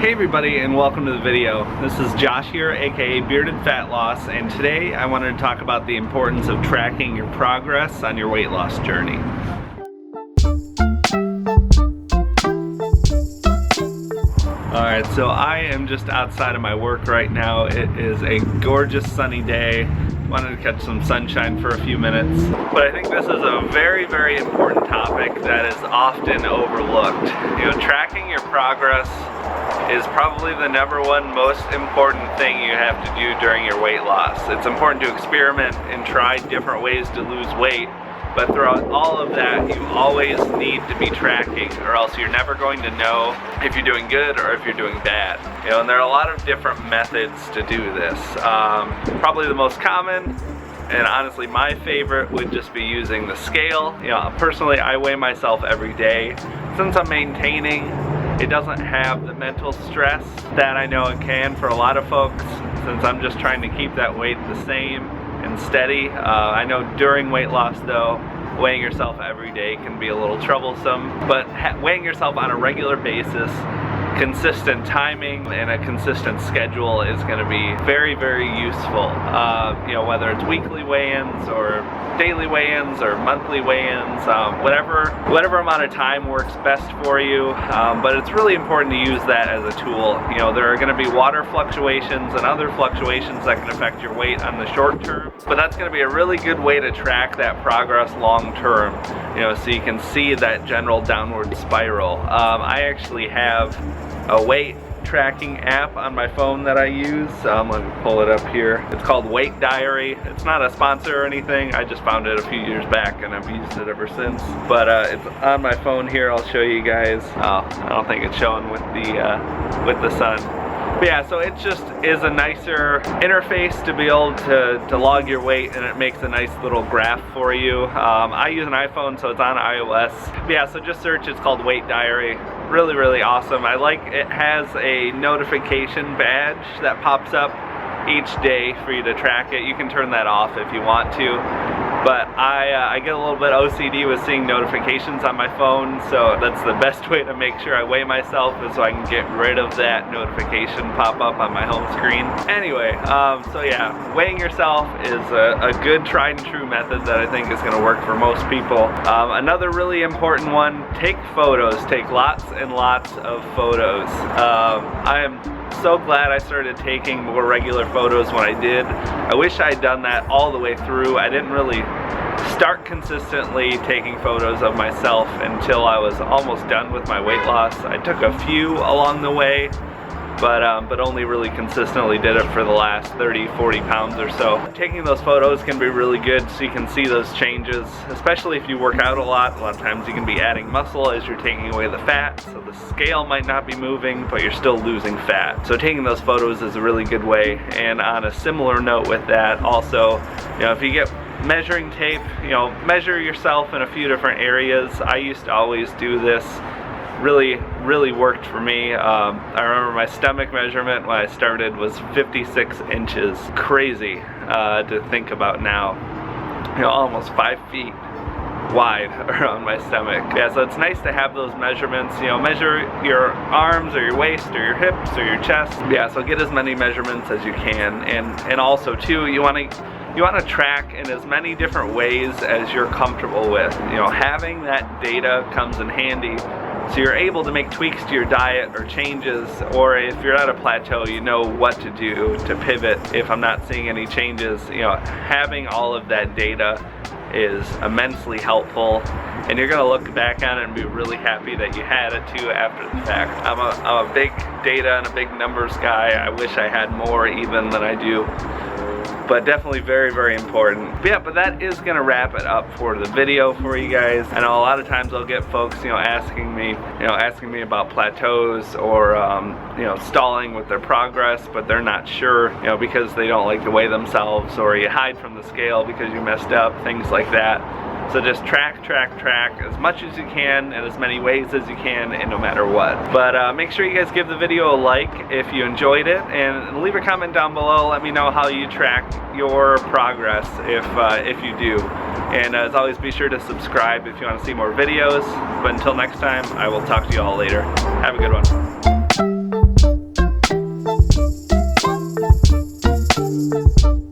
Hey everybody, and welcome to the video. This is Josh here, aka Bearded Fat Loss, and today I wanted to talk about the importance of tracking your progress on your weight loss journey. Alright, so I am just outside of my work right now. It is a gorgeous sunny day. Wanted to catch some sunshine for a few minutes. But I think this is a very, very important topic that is often overlooked. You know, tracking your progress is probably the #1 most important thing you have to do during your weight loss. It's important to experiment and try different ways to lose weight, but throughout all of that, you always need to be tracking, or else you're never going to know if you're doing good or if you're doing bad. You know, and there are a lot of different methods to do this. Probably the most common, and honestly my favorite, would just be using the scale. You know, personally, I weigh myself every day. Since I'm maintaining, it doesn't have the mental stress that I know it can for a lot of folks, since I'm just trying to keep that weight the same and steady. I know during weight loss though, weighing yourself every day can be a little troublesome, but weighing yourself on a regular basis, consistent timing and a consistent schedule is going to be very, very useful. You know, whether it's weekly weigh-ins or daily weigh-ins or monthly weigh-ins, whatever amount of time works best for you. But it's really important to use that as a tool. You know, there are going to be water fluctuations and other fluctuations that can affect your weight on the short term, but that's going to be a really good way to track that progress long term. You know, so you can see that general downward spiral. I actually have a weight tracking app on my phone that I use. Let me pull it up here. It's called Weight Diary. It's not a sponsor or anything. I just found it a few years back and I've used it ever since. But it's on my phone here. I'll show you guys. Oh, I don't think it's showing with the sun. But yeah, so it just is a nicer interface to be able to log your weight, and it makes a nice little graph for you. I use an iPhone, so it's on iOS. But yeah, so just search, it's called Weight Diary. Really, really awesome. I like it has a notification badge that pops up each day for you to track it. You can turn that off if you want to, but I get a little bit OCD with seeing notifications on my phone, so that's the best way to make sure I weigh myself, is so I can get rid of that notification pop up on my home screen. Anyway, so yeah, weighing yourself is a good tried and true method that I think is going to work for most people. Another really important one, take photos. Take lots and lots of photos. I am so glad I started taking more regular photos when I did. I wish I had done that all the way through. I didn't really start consistently taking photos of myself until I was almost done with my weight loss. I took a few along the way, but only really consistently did it for the last 30-40 pounds or so. Taking those photos can be really good so you can see those changes, especially if you work out a lot. A lot of times you can be adding muscle as you're taking away the fat, so the scale might not be moving, but you're still losing fat. So taking those photos is a really good way. And on a similar note with that, also, you know, if you get measuring tape, you know, measure yourself in a few different areas. I used to always do this. Really worked for me. I remember my stomach measurement when I started was 56 inches. Crazy to think about now. You know, almost 5 feet wide around my stomach. Yeah, so it's nice to have those measurements. You know, measure your arms or your waist or your hips or your chest. Yeah, so get as many measurements as you can. And also too, you want to track in as many different ways as you're comfortable with. You know, having that data comes in handy, so you're able to make tweaks to your diet or changes, or if you're at a plateau, you know what to do to pivot if I'm not seeing any changes. You know, having all of that data is immensely helpful, and you're gonna look back on it and be really happy that you had it too after the fact. I'm a big data and a big numbers guy. I wish I had more even than I do, but definitely very, very important. But yeah, but that is gonna wrap it up for the video for you guys. I know a lot of times I'll get folks, you know, asking me about plateaus or you know, stalling with their progress, but they're not sure, you know, because they don't like to weigh themselves, or you hide from the scale because you messed up, things like that. So just track as much as you can in as many ways as you can, and no matter what. But make sure you guys give the video a like if you enjoyed it, and leave a comment down below. Let me know how you track your progress if you do. And as always, be sure to subscribe if you want to see more videos. But until next time, I will talk to you all later. Have a good one. you.